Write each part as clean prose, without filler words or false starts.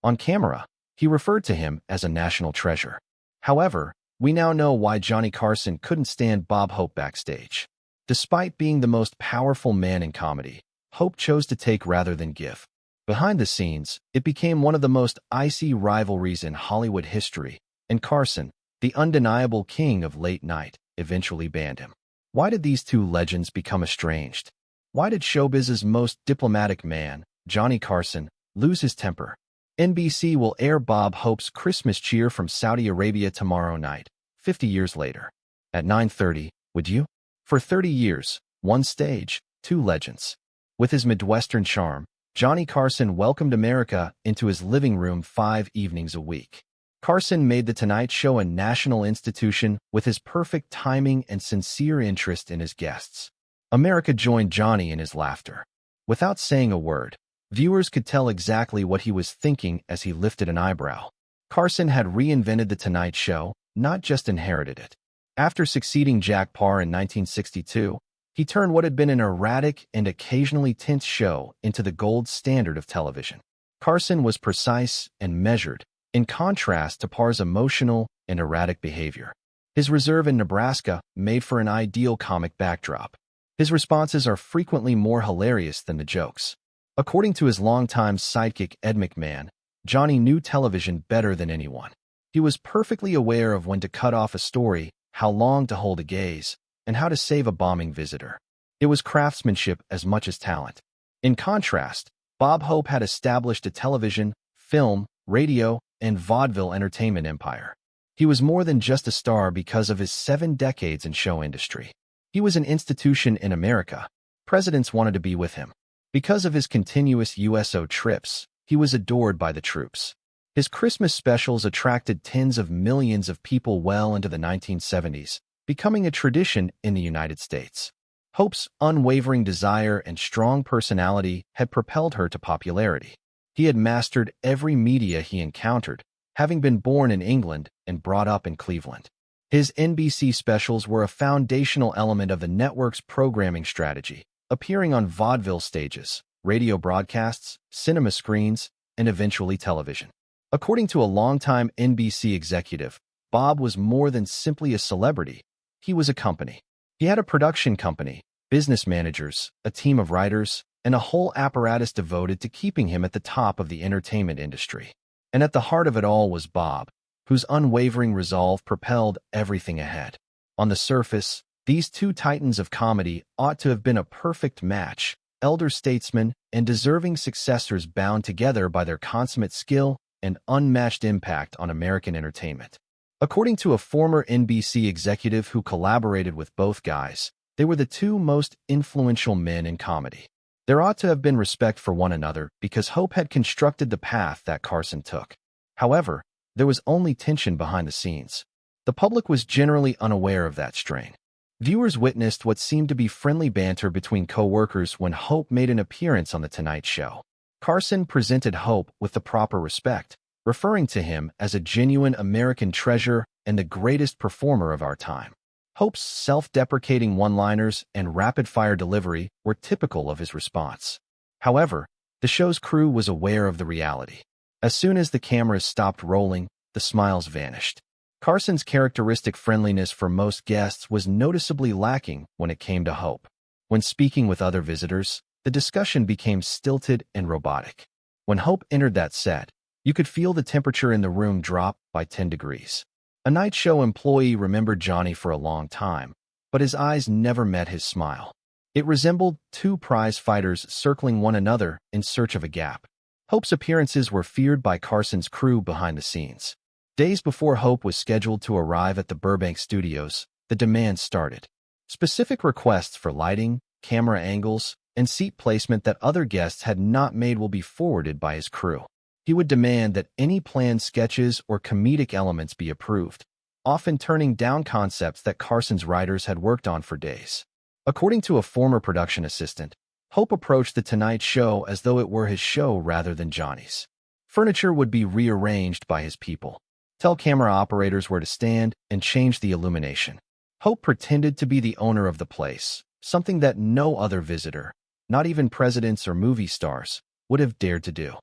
On camera, he referred to him as a national treasure. However, we now know why Johnny Carson couldn't stand Bob Hope backstage. Despite being the most powerful man in comedy, Hope chose to take rather than give. Behind the scenes, it became one of the most icy rivalries in Hollywood history, and Carson, the undeniable king of late night, eventually banned him. Why did these two legends become estranged? Why did showbiz's most diplomatic man, Johnny Carson, lose his temper? NBC will air Bob Hope's Christmas cheer from Saudi Arabia tomorrow night, 50 years later. At 9:30, would you? For 30 years, one stage, two legends. With his Midwestern charm, Johnny Carson welcomed America into his living room 5 evenings a week. Carson made The Tonight Show a national institution with his perfect timing and sincere interest in his guests. America joined Johnny in his laughter. Without saying a word, viewers could tell exactly what he was thinking as he lifted an eyebrow. Carson had reinvented The Tonight Show, not just inherited it. After succeeding Jack Paar in 1962, he turned what had been an erratic and occasionally tense show into the gold standard of television. Carson was precise and measured, in contrast to Parr's emotional and erratic behavior. His reserve in Nebraska made for an ideal comic backdrop. His responses are frequently more hilarious than the jokes. According to his longtime sidekick Ed McMahon, Johnny knew television better than anyone. He was perfectly aware of when to cut off a story, how long to hold a gaze, and how to save a bombing visitor. It was craftsmanship as much as talent. In contrast, Bob Hope had established a television, film, radio, and vaudeville entertainment empire. He was more than just a star because of his 7 decades in show industry. He was an institution in America. Presidents wanted to be with him. Because of his continuous USO trips, he was adored by the troops. His Christmas specials attracted tens of millions of people well into the 1970s, becoming a tradition in the United States. Hope's unwavering desire and strong personality had propelled her to popularity. He had mastered every media he encountered, having been born in England and brought up in Cleveland. His NBC specials were a foundational element of the network's programming strategy, appearing on vaudeville stages, radio broadcasts, cinema screens, and eventually television. According to a longtime NBC executive, Bob was more than simply a celebrity. He was a company. He had a production company, business managers, a team of writers, and a whole apparatus devoted to keeping him at the top of the entertainment industry. And at the heart of it all was Bob, whose unwavering resolve propelled everything ahead. On the surface, these two titans of comedy ought to have been a perfect match, elder statesmen and deserving successors bound together by their consummate skill and unmatched impact on American entertainment. According to a former NBC executive who collaborated with both guys, they were the two most influential men in comedy. There ought to have been respect for one another because Hope had constructed the path that Carson took. However, there was only tension behind the scenes. The public was generally unaware of that strain. Viewers witnessed what seemed to be friendly banter between co-workers when Hope made an appearance on The Tonight Show. Carson presented Hope with the proper respect, referring to him as a genuine American treasure and the greatest performer of our time. Hope's self-deprecating one-liners and rapid-fire delivery were typical of his response. However, the show's crew was aware of the reality. As soon as the cameras stopped rolling, the smiles vanished. Carson's characteristic friendliness for most guests was noticeably lacking when it came to Hope. When speaking with other visitors, the discussion became stilted and robotic. When Hope entered that set, you could feel the temperature in the room drop by 10 degrees. A night show employee remembered Johnny for a long time, but his eyes never met his smile. It resembled two prize fighters circling one another in search of a gap. Hope's appearances were feared by Carson's crew behind the scenes. Days before Hope was scheduled to arrive at the Burbank studios, the demands started. Specific requests for lighting, camera angles, and seat placement that other guests had not made will be forwarded by his crew. He would demand that any planned sketches or comedic elements be approved, often turning down concepts that Carson's writers had worked on for days. According to a former production assistant, Hope approached The Tonight Show as though it were his show rather than Johnny's. Furniture would be rearranged by his people. Tell camera operators where to stand and change the illumination. Hope pretended to be the owner of the place, something that no other visitor, not even presidents or movie stars, would have dared to do.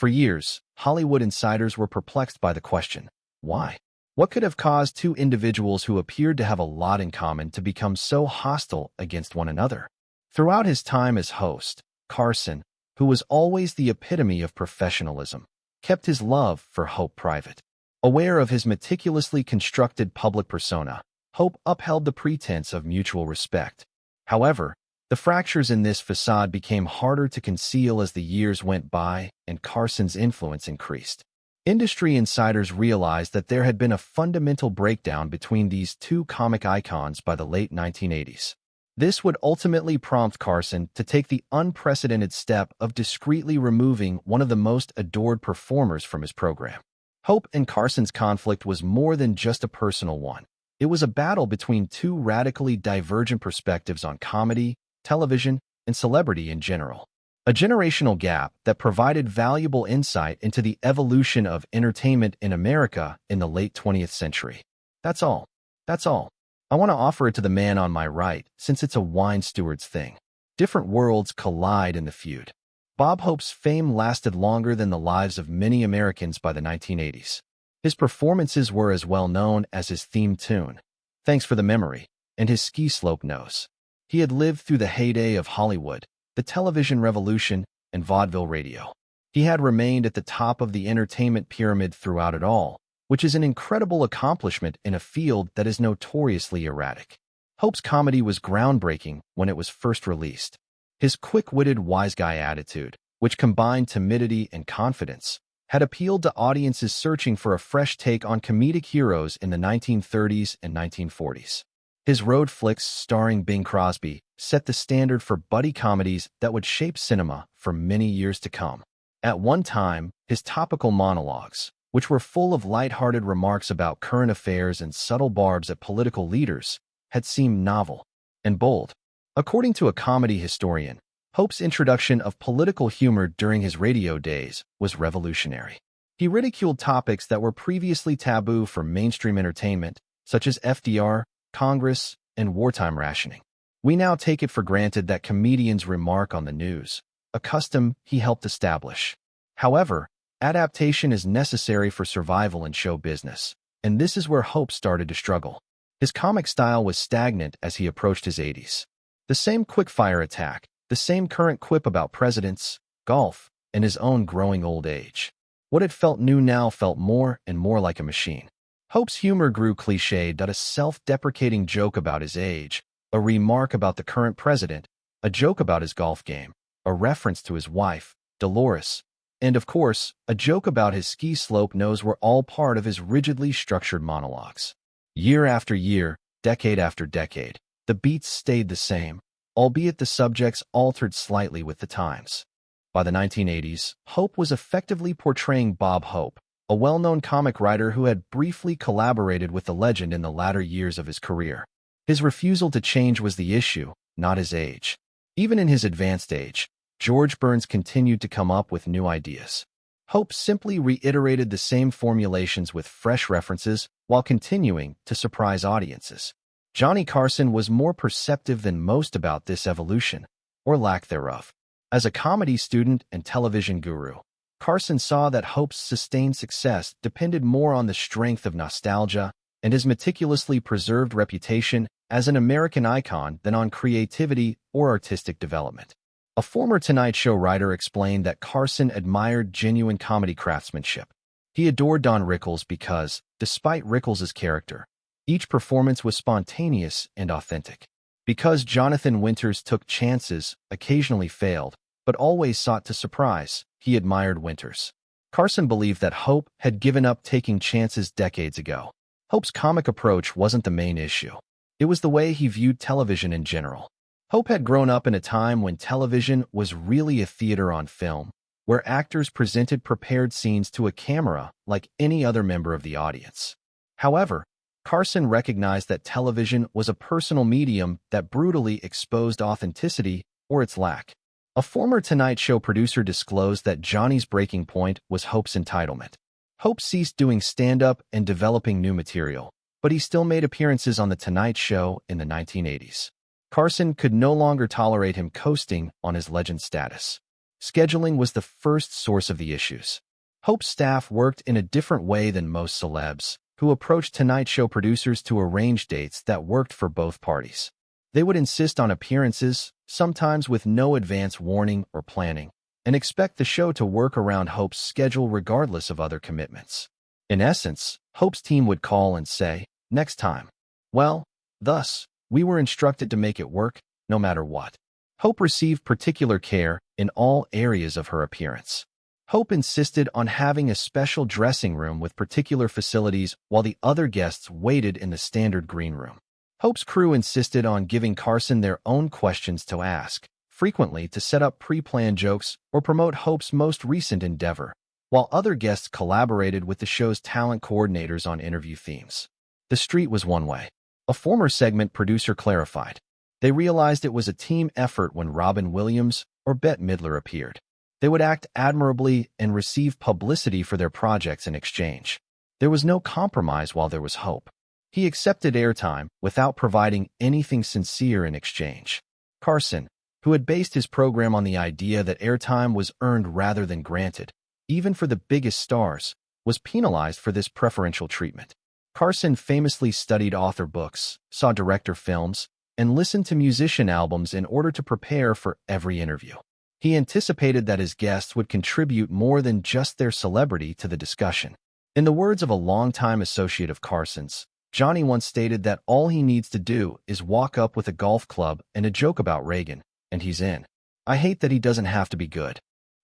For years, Hollywood insiders were perplexed by the question, why? What could have caused two individuals who appeared to have a lot in common to become so hostile against one another? Throughout his time as host, Carson, who was always the epitome of professionalism, kept his love for Hope private. Aware of his meticulously constructed public persona, Hope upheld the pretense of mutual respect. However, the fractures in this facade became harder to conceal as the years went by and Carson's influence increased. Industry insiders realized that there had been a fundamental breakdown between these two comic icons by the late 1980s. This would ultimately prompt Carson to take the unprecedented step of discreetly removing one of the most adored performers from his program. Hope and Carson's conflict was more than just a personal one. It was a battle between two radically divergent perspectives on comedy, television, and celebrity in general. A generational gap that provided valuable insight into the evolution of entertainment in America in the late 20th century. That's all. I want to offer it to the man on my right, since it's a wine steward's thing. Different worlds collide in the feud. Bob Hope's fame lasted longer than the lives of many Americans by the 1980s. His performances were as well known as his theme tune, Thanks for the Memory, and his ski slope nose. He had lived through the heyday of Hollywood, the television revolution, and vaudeville radio. He had remained at the top of the entertainment pyramid throughout it all, which is an incredible accomplishment in a field that is notoriously erratic. Hope's comedy was groundbreaking when it was first released. His quick-witted wise guy attitude, which combined timidity and confidence, had appealed to audiences searching for a fresh take on comedic heroes in the 1930s and 1940s. His road flicks starring Bing Crosby set the standard for buddy comedies that would shape cinema for many years to come. At one time, his topical monologues, which were full of light-hearted remarks about current affairs and subtle barbs at political leaders, had seemed novel and bold. According to a comedy historian, Hope's introduction of political humor during his radio days was revolutionary. He ridiculed topics that were previously taboo for mainstream entertainment, such as FDR, Congress, and wartime rationing. We now take it for granted that comedians remark on the news, a custom he helped establish. However, adaptation is necessary for survival in show business, and this is where Hope started to struggle. His comic style was stagnant as he approached his 80s. The same quick-fire attack, the same current quip about presidents, golf, and his own growing old age. What had felt new now felt more and more like a machine. Hope's humor grew cliched, a self-deprecating joke about his age, a remark about the current president, a joke about his golf game, a reference to his wife, Dolores, and of course, a joke about his ski slope nose were all part of his rigidly structured monologues. Year after year, decade after decade, the beats stayed the same, albeit the subjects altered slightly with the times. By the 1980s, Hope was effectively portraying Bob Hope, a well-known comic writer who had briefly collaborated with the legend in the latter years of his career. His refusal to change was the issue, not his age. Even in his advanced age, George Burns continued to come up with new ideas. Hope simply reiterated the same formulations with fresh references while continuing to surprise audiences. Johnny Carson was more perceptive than most about this evolution, or lack thereof. As a comedy student and television guru, Carson saw that Hope's sustained success depended more on the strength of nostalgia and his meticulously preserved reputation as an American icon than on creativity or artistic development. A former Tonight Show writer explained that Carson admired genuine comedy craftsmanship. He adored Don Rickles because, despite Rickles' character, each performance was spontaneous and authentic. Because Jonathan Winters took chances, occasionally failed, but always sought to surprise, he admired Winters. Carson believed that Hope had given up taking chances decades ago. Hope's comic approach wasn't the main issue. It was the way he viewed television in general. Hope had grown up in a time when television was really a theater on film, where actors presented prepared scenes to a camera like any other member of the audience. However, Carson recognized that television was a personal medium that brutally exposed authenticity or its lack. A former Tonight Show producer disclosed that Johnny's breaking point was Hope's entitlement. Hope ceased doing stand-up and developing new material, but he still made appearances on The Tonight Show in the 1980s. Carson could no longer tolerate him coasting on his legend status. Scheduling was the first source of the issues. Hope's staff worked in a different way than most celebs, who approached Tonight Show producers to arrange dates that worked for both parties. They would insist on appearances, sometimes with no advance warning or planning, and expect the show to work around Hope's schedule regardless of other commitments. In essence, Hope's team would call and say, "Next time." Well, thus, we were instructed to make it work, no matter what. Hope received particular care in all areas of her appearance. Hope insisted on having a special dressing room with particular facilities while the other guests waited in the standard green room. Hope's crew insisted on giving Carson their own questions to ask, frequently to set up pre-planned jokes or promote Hope's most recent endeavor, while other guests collaborated with the show's talent coordinators on interview themes. The street was one way. A former segment producer clarified. They realized it was a team effort when Robin Williams or Bette Midler appeared. They would act admirably and receive publicity for their projects in exchange. There was no compromise while there was Hope. He accepted airtime without providing anything sincere in exchange. Carson, who had based his program on the idea that airtime was earned rather than granted, even for the biggest stars, was penalized for this preferential treatment. Carson famously studied author books, saw director films, and listened to musician albums in order to prepare for every interview. He anticipated that his guests would contribute more than just their celebrity to the discussion. In the words of a longtime associate of Carson's, Johnny once stated that all he needs to do is walk up with a golf club and a joke about Reagan, and he's in. I hate that he doesn't have to be good.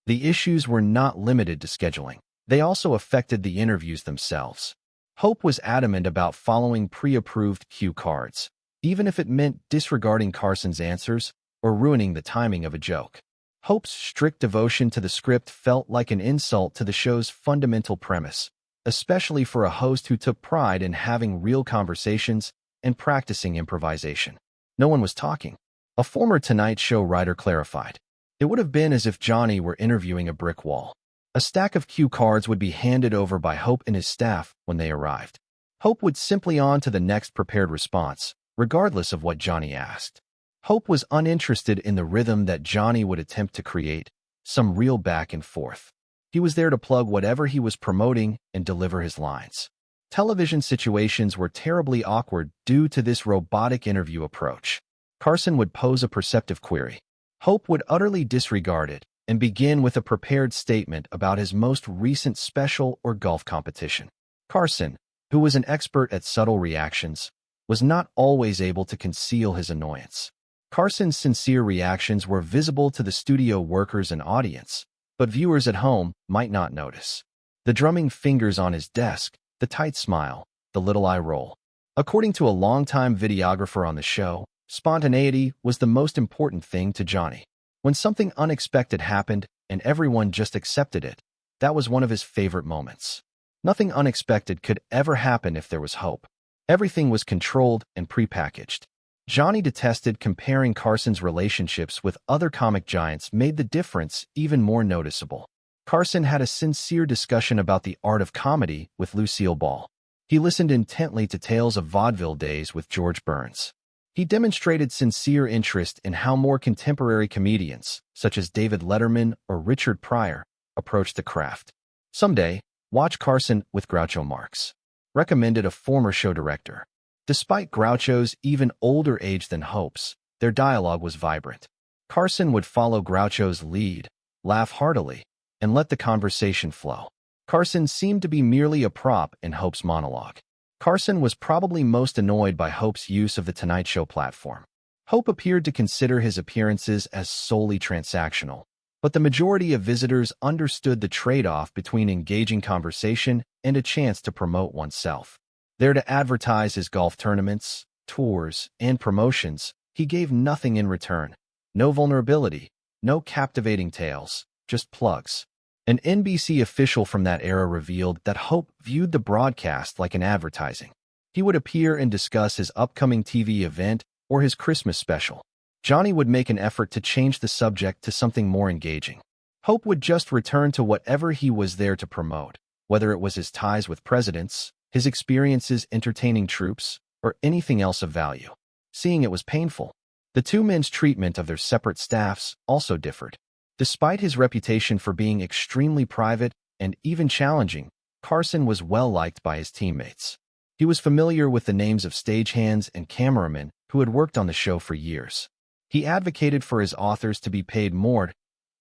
The issues were not limited to scheduling. They also affected the interviews themselves. Hope was adamant about following pre-approved cue cards, even if it meant disregarding Carson's answers or ruining the timing of a joke. Hope's strict devotion to the script felt like an insult to the show's fundamental premise, especially for a host who took pride in having real conversations and practicing improvisation. No one was talking. A former Tonight Show writer clarified. It would have been as if Johnny were interviewing a brick wall. A stack of cue cards would be handed over by Hope and his staff when they arrived. Hope would simply on to the next prepared response, regardless of what Johnny asked. Hope was uninterested in the rhythm that Johnny would attempt to create, some real back and forth. He was there to plug whatever he was promoting and deliver his lines. Television situations were terribly awkward due to this robotic interview approach. Carson would pose a perceptive query. Hope would utterly disregard it and begin with a prepared statement about his most recent special or golf competition. Carson, who was an expert at subtle reactions, was not always able to conceal his annoyance. Carson's sincere reactions were visible to the studio workers and audience, but viewers at home might not notice. The drumming fingers on his desk, the tight smile, the little eye roll. According to a longtime videographer on the show, spontaneity was the most important thing to Johnny. When something unexpected happened and everyone just accepted it, that was one of his favorite moments. Nothing unexpected could ever happen if there was Hope. Everything was controlled and prepackaged. Johnny detested comparing Carson's relationships with other comic giants made the difference even more noticeable. Carson had a sincere discussion about the art of comedy with Lucille Ball. He listened intently to tales of vaudeville days with George Burns. He demonstrated sincere interest in how more contemporary comedians, such as David Letterman or Richard Pryor, approached the craft. Someday, watch Carson with Groucho Marx, recommended a former show director. Despite Groucho's even older age than Hope's, their dialogue was vibrant. Carson would follow Groucho's lead, laugh heartily, and let the conversation flow. Carson seemed to be merely a prop in Hope's monologue. Carson was probably most annoyed by Hope's use of the Tonight Show platform. Hope appeared to consider his appearances as solely transactional, but the majority of visitors understood the trade-off between engaging conversation and a chance to promote oneself. There to advertise his golf tournaments, tours, and promotions, he gave nothing in return. No vulnerability, no captivating tales, just plugs. An NBC official from that era revealed that Hope viewed the broadcast like an advertising. He would appear and discuss his upcoming TV event or his Christmas special. Johnny would make an effort to change the subject to something more engaging. Hope would just return to whatever he was there to promote, whether it was his ties with presidents, his experiences entertaining troops, or anything else of value. Seeing it was painful. The two men's treatment of their separate staffs also differed. Despite his reputation for being extremely private and even challenging, Carson was well-liked by his teammates. He was familiar with the names of stagehands and cameramen who had worked on the show for years. He advocated for his authors to be paid more.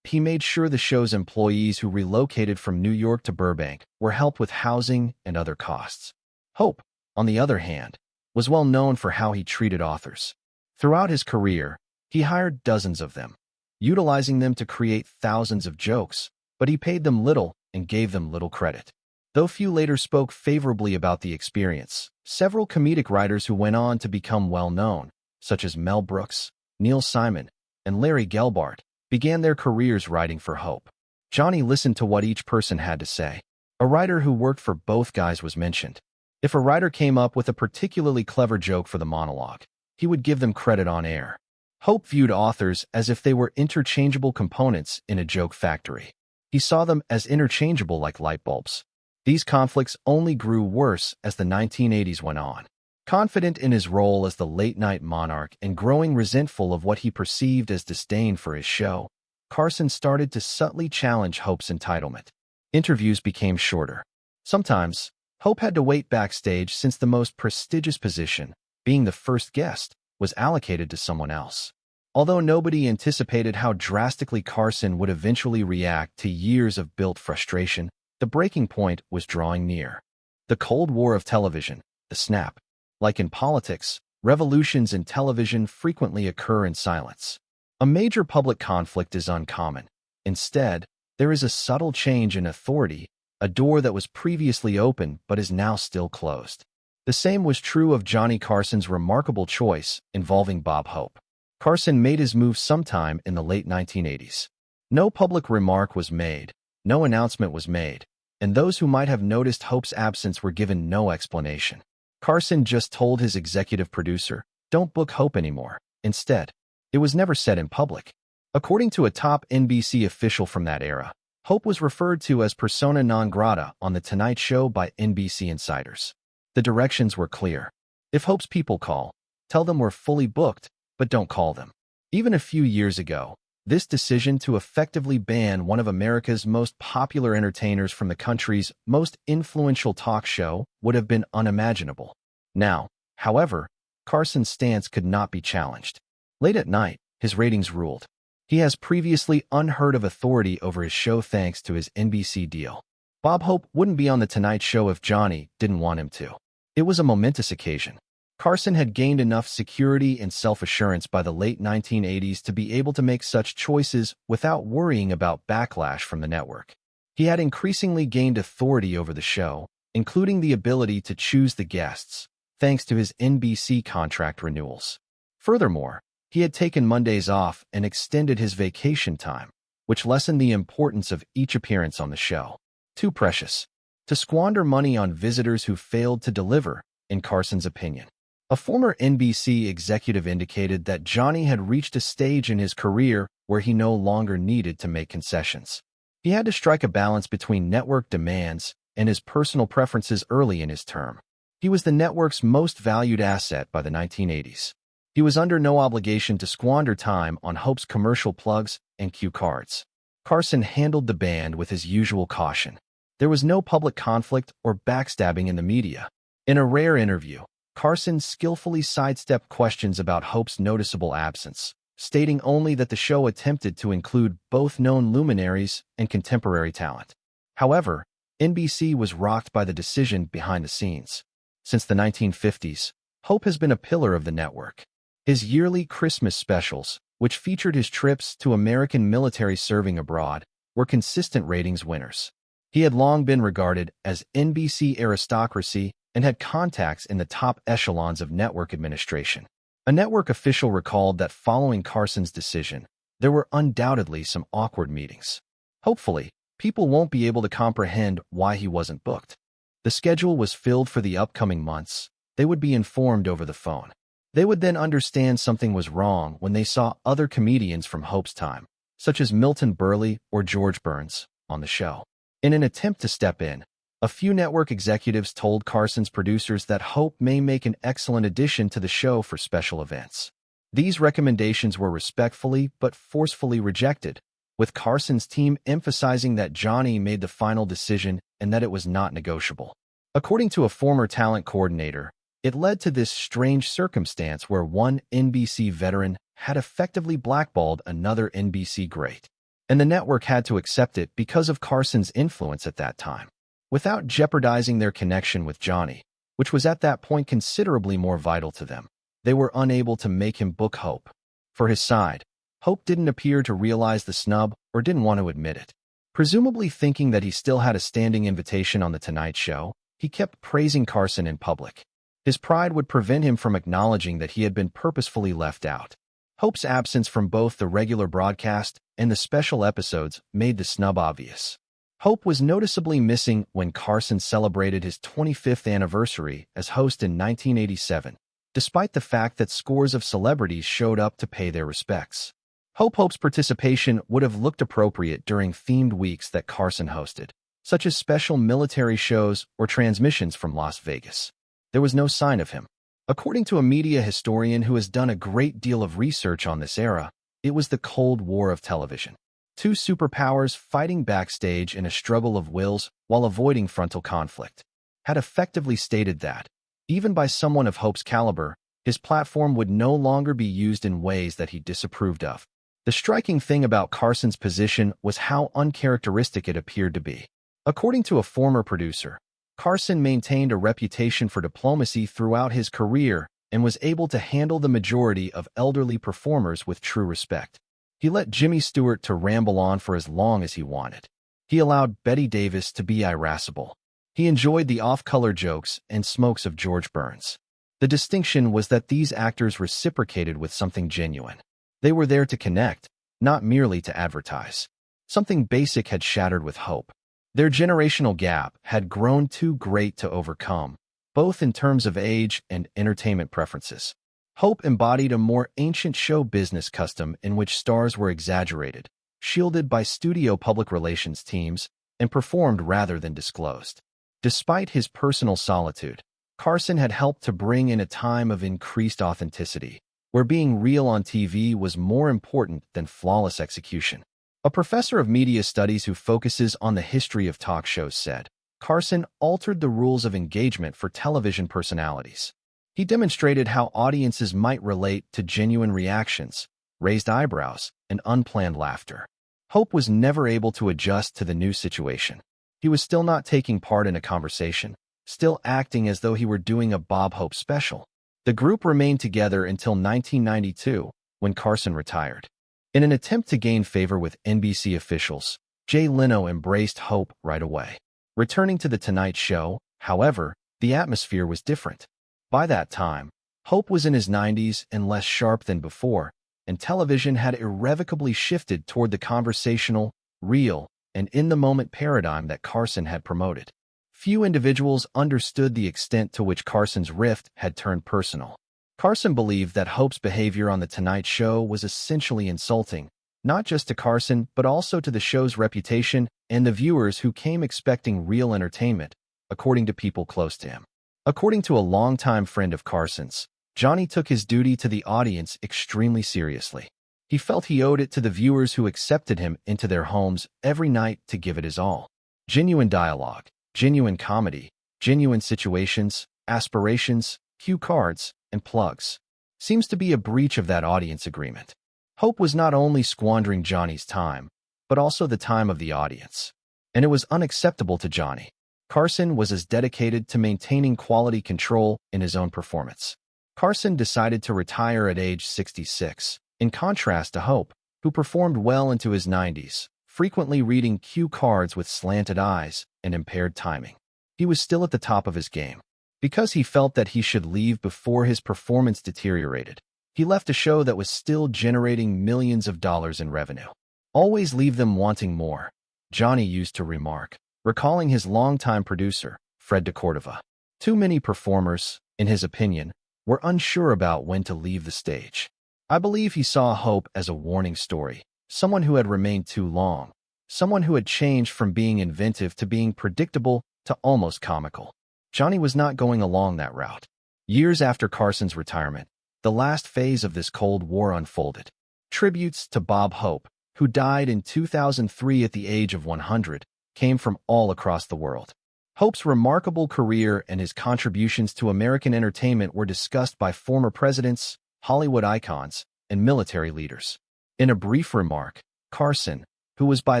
He made sure the show's employees who relocated from New York to Burbank were helped with housing and other costs. Hope, on the other hand, was well known for how he treated authors. Throughout his career, he hired dozens of them, utilizing them to create thousands of jokes, but he paid them little and gave them little credit. Though few later spoke favorably about the experience, several comedic writers who went on to become well-known, such as Mel Brooks, Neil Simon, and Larry Gelbart, began their careers writing for Hope. Johnny listened to what each person had to say. A writer who worked for both guys was mentioned. If a writer came up with a particularly clever joke for the monologue, he would give them credit on air. Hope viewed authors as if they were interchangeable components in a joke factory. He saw them as interchangeable like light bulbs. These conflicts only grew worse as the 1980s went on. Confident in his role as the late-night monarch and growing resentful of what he perceived as disdain for his show, Carson started to subtly challenge Hope's entitlement. Interviews became shorter. Sometimes, Hope had to wait backstage since the most prestigious position, being the first guest, was allocated to someone else. Although nobody anticipated how drastically Carson would eventually react to years of built frustration, the breaking point was drawing near. The Cold War of television, the snap. Like in politics, revolutions in television frequently occur in silence. A major public conflict is uncommon. Instead, there is a subtle change in authority, a door that was previously open but is now still closed. The same was true of Johnny Carson's remarkable choice involving Bob Hope. Carson made his move sometime in the late 1980s. No public remark was made, no announcement was made, and those who might have noticed Hope's absence were given no explanation. Carson just told his executive producer, "Don't book Hope anymore." Instead, it was never said in public. According to a top NBC official from that era, Hope was referred to as persona non grata on The Tonight Show by NBC insiders. The directions were clear. If Hope's people call, tell them we're fully booked, but don't call them. Even a few years ago, this decision to effectively ban one of America's most popular entertainers from the country's most influential talk show would have been unimaginable. Now, however, Carson's stance could not be challenged. Late at night, his ratings ruled. He has previously unheard of authority over his show thanks to his NBC deal. Bob Hope wouldn't be on The Tonight Show if Johnny didn't want him to. It was a momentous occasion. Carson had gained enough security and self-assurance by the late 1980s to be able to make such choices without worrying about backlash from the network. He had increasingly gained authority over the show, including the ability to choose the guests, thanks to his NBC contract renewals. Furthermore, he had taken Mondays off and extended his vacation time, which lessened the importance of each appearance on the show. Too precious to squander money on visitors who failed to deliver, in Carson's opinion. A former NBC executive indicated that Johnny had reached a stage in his career where he no longer needed to make concessions. He had to strike a balance between network demands and his personal preferences early in his term. He was the network's most valued asset by the 1980s. He was under no obligation to squander time on Hope's commercial plugs and cue cards. Carson handled the band with his usual caution. There was no public conflict or backstabbing in the media. In a rare interview, Carson skillfully sidestepped questions about Hope's noticeable absence, stating only that the show attempted to include both known luminaries and contemporary talent. However, NBC was rocked by the decision behind the scenes. Since the 1950s, Hope has been a pillar of the network. His yearly Christmas specials, which featured his trips to American military serving abroad, were consistent ratings winners. He had long been regarded as NBC aristocracy and had contacts in the top echelons of network administration. A network official recalled that following Carson's decision, there were undoubtedly some awkward meetings. Hopefully, people won't be able to comprehend why he wasn't booked. The schedule was filled for the upcoming months. They would be informed over the phone. They would then understand something was wrong when they saw other comedians from Hope's time, such as Milton Berle or George Burns, on the show. In an attempt to step in, a few network executives told Carson's producers that Hope may make an excellent addition to the show for special events. These recommendations were respectfully but forcefully rejected. with Carson's team emphasizing that Johnny made the final decision and that it was not negotiable. According to a former talent coordinator, it led to this strange circumstance where one NBC veteran had effectively blackballed another NBC great, and the network had to accept it because of Carson's influence at that time, without jeopardizing their connection with Johnny, which was at that point considerably more vital to them. They were unable to make him book Hope. For his side, Hope didn't appear to realize the snub or didn't want to admit it. Presumably thinking that he still had a standing invitation on The Tonight Show, he kept praising Carson in public. His pride would prevent him from acknowledging that he had been purposefully left out. Hope's absence from both the regular broadcast and the special episodes made the snub obvious. Hope was noticeably missing when Carson celebrated his 25th anniversary as host in 1987, despite the fact that scores of celebrities showed up to pay their respects. Hope's participation would have looked appropriate during themed weeks that Carson hosted, such as special military shows or transmissions from Las Vegas. There was no sign of him. According to a media historian who has done a great deal of research on this era, it was the Cold War of television. Two superpowers fighting backstage in a struggle of wills while avoiding frontal conflict. Had effectively stated that, even by someone of Hope's caliber, his platform would no longer be used in ways that he disapproved of. The striking thing about Carson's position was how uncharacteristic it appeared to be. According to a former producer, Carson maintained a reputation for diplomacy throughout his career and was able to handle the majority of elderly performers with true respect. He let Jimmy Stewart to ramble on for as long as he wanted. He allowed Betty Davis to be irascible. He enjoyed the off-color jokes and smokes of George Burns. The distinction was that these actors reciprocated with something genuine. They were there to connect, not merely to advertise. Something basic had shattered with Hope. Their generational gap had grown too great to overcome, both in terms of age and entertainment preferences. Hope embodied a more ancient show business custom in which stars were exaggerated, shielded by studio public relations teams, and performed rather than disclosed. Despite his personal solitude, Carson had helped to bring in a time of increased authenticity, where being real on TV was more important than flawless execution. A professor of media studies who focuses on the history of talk shows said, Carson altered the rules of engagement for television personalities. He demonstrated how audiences might relate to genuine reactions, raised eyebrows, and unplanned laughter. Hope was never able to adjust to the new situation. He was still not taking part in a conversation, still acting as though he were doing a Bob Hope special. The group remained together until 1992, when Carson retired. In an attempt to gain favor with NBC officials, Jay Leno embraced Hope right away. Returning to The Tonight Show, however, the atmosphere was different. By that time, Hope was in his 90s and less sharp than before, and television had irrevocably shifted toward the conversational, real, and in-the-moment paradigm that Carson had promoted. Few individuals understood the extent to which Carson's rift had turned personal. Carson believed that Hope's behavior on The Tonight Show was essentially insulting, not just to Carson but also to the show's reputation and the viewers who came expecting real entertainment, according to people close to him. According to a longtime friend of Carson's, Johnny took his duty to the audience extremely seriously. He felt he owed it to the viewers who accepted him into their homes every night to give it his all. Genuine dialogue, genuine comedy, genuine situations, aspirations, cue cards, and plugs. Seems to be a breach of that audience agreement. Hope was not only squandering Johnny's time, but also the time of the audience. And it was unacceptable to Johnny. Carson was as dedicated to maintaining quality control in his own performance. Carson decided to retire at age 66, in contrast to Hope, who performed well into his 90s, frequently reading cue cards with slanted eyes and impaired timing. He was still at the top of his game. Because he felt that he should leave before his performance deteriorated, he left a show that was still generating millions of dollars in revenue. Always leave them wanting more, Johnny used to remark, recalling his longtime producer, Fred DeCordova. Too many performers, in his opinion, were unsure about when to leave the stage. I believe he saw Hope as a warning story, someone who had remained too long, someone who had changed from being inventive to being predictable to almost comical. Johnny was not going along that route. Years after Carson's retirement, the last phase of this Cold War unfolded. Tributes to Bob Hope, who died in 2003 at the age of 100, came from all across the world. Hope's remarkable career and his contributions to American entertainment were discussed by former presidents, Hollywood icons, and military leaders. In a brief remark, Carson, who was by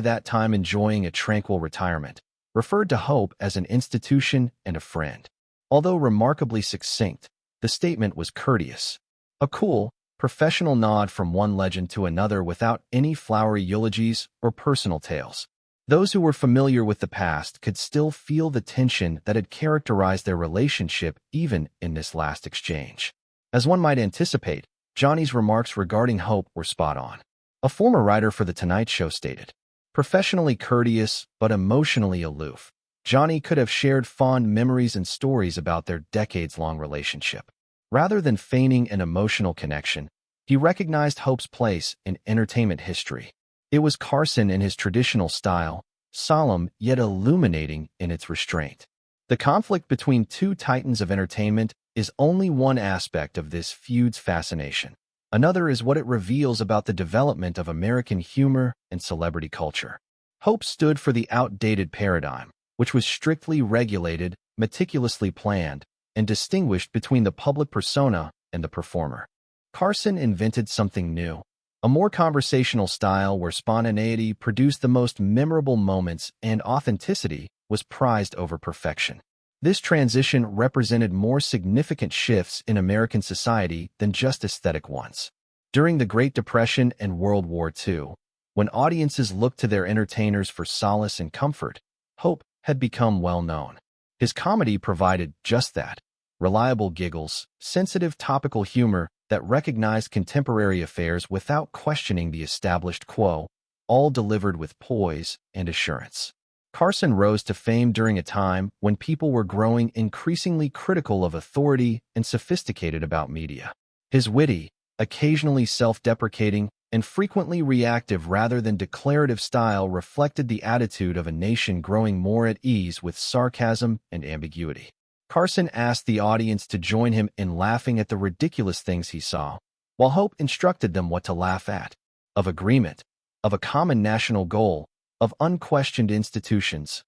that time enjoying a tranquil retirement, referred to Hope as an institution and a friend. Although remarkably succinct, the statement was courteous. A cool, professional nod from one legend to another without any flowery eulogies or personal tales. Those who were familiar with the past could still feel the tension that had characterized their relationship even in this last exchange. As one might anticipate, Johnny's remarks regarding Hope were spot on. A former writer for The Tonight Show stated, "Professionally courteous but emotionally aloof, Johnny could have shared fond memories and stories about their decades-long relationship. Rather than feigning an emotional connection, he recognized Hope's place in entertainment history. It was Carson in his traditional style, solemn yet illuminating in its restraint. The conflict between two titans of entertainment is only one aspect of this feud's fascination. Another is what it reveals about the development of American humor and celebrity culture. Hope stood for the outdated paradigm, which was strictly regulated, meticulously planned, and distinguished between the public persona and the performer. Carson invented something new, a more conversational style where spontaneity produced the most memorable moments and authenticity was prized over perfection. This transition represented more significant shifts in American society than just aesthetic ones. During the Great Depression and World War II, when audiences looked to their entertainers for solace and comfort, Hope had become well known. His comedy provided just that: reliable giggles, sensitive topical humor that recognized contemporary affairs without questioning the established quo, all delivered with poise and assurance. Carson rose to fame during a time when people were growing increasingly critical of authority and sophisticated about media. His witty, occasionally self-deprecating, and frequently reactive rather than declarative style reflected the attitude of a nation growing more at ease with sarcasm and ambiguity. Carson asked the audience to join him in laughing at the ridiculous things he saw, while Hope instructed them what to laugh at: of agreement, of a common national goal, of unquestioned institutions.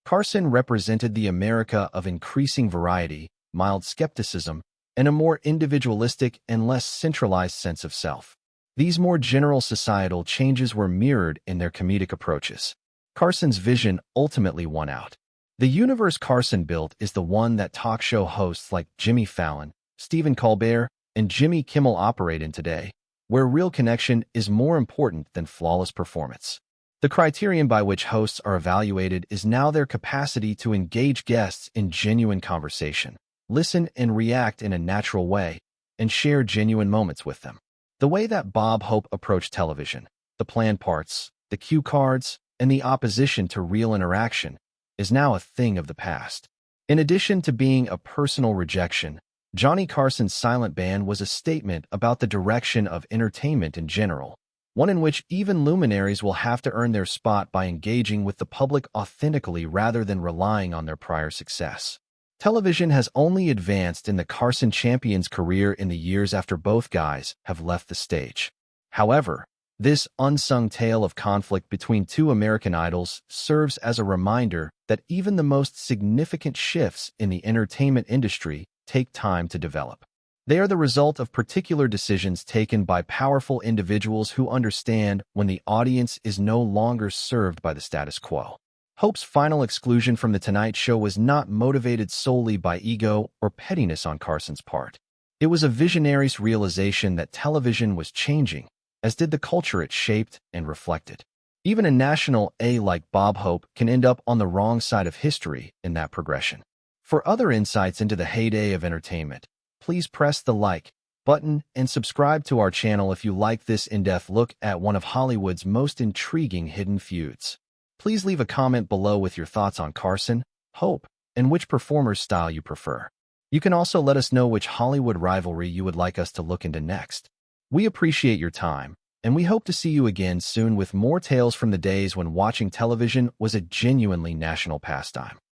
Carson represented the America of increasing variety, mild skepticism, and a more individualistic and less centralized sense of self. These more general societal changes were mirrored in their comedic approaches. Carson's vision ultimately won out. The universe Carson built is the one that talk show hosts like Jimmy Fallon, Stephen Colbert, and Jimmy Kimmel operate in today, where real connection is more important than flawless performance. The criterion by which hosts are evaluated is now their capacity to engage guests in genuine conversation, listen and react in a natural way, and share genuine moments with them. The way that Bob Hope approached television, the planned parts, the cue cards, and the opposition to real interaction, is now a thing of the past. In addition to being a personal rejection, Johnny Carson's silent ban was a statement about the direction of entertainment in general, one in which even luminaries will have to earn their spot by engaging with the public authentically rather than relying on their prior success. Television has only advanced in the Carson champion's career in the years after both guys have left the stage. However, this unsung tale of conflict between two American idols serves as a reminder that even the most significant shifts in the entertainment industry take time to develop. They are the result of particular decisions taken by powerful individuals who understand when the audience is no longer served by the status quo. Hope's final exclusion from The Tonight Show was not motivated solely by ego or pettiness on Carson's part. It was a visionary's realization that television was changing, as did the culture it shaped and reflected. Even a national A like Bob Hope can end up on the wrong side of history in that progression. For other insights into the heyday of entertainment, please press the like button and subscribe to our channel if you like this in-depth look at one of Hollywood's most intriguing hidden feuds. Please leave a comment below with your thoughts on Carson, Hope, and which performer's style you prefer. You can also let us know which Hollywood rivalry you would like us to look into next. We appreciate your time, and we hope to see you again soon with more tales from the days when watching television was a genuinely national pastime.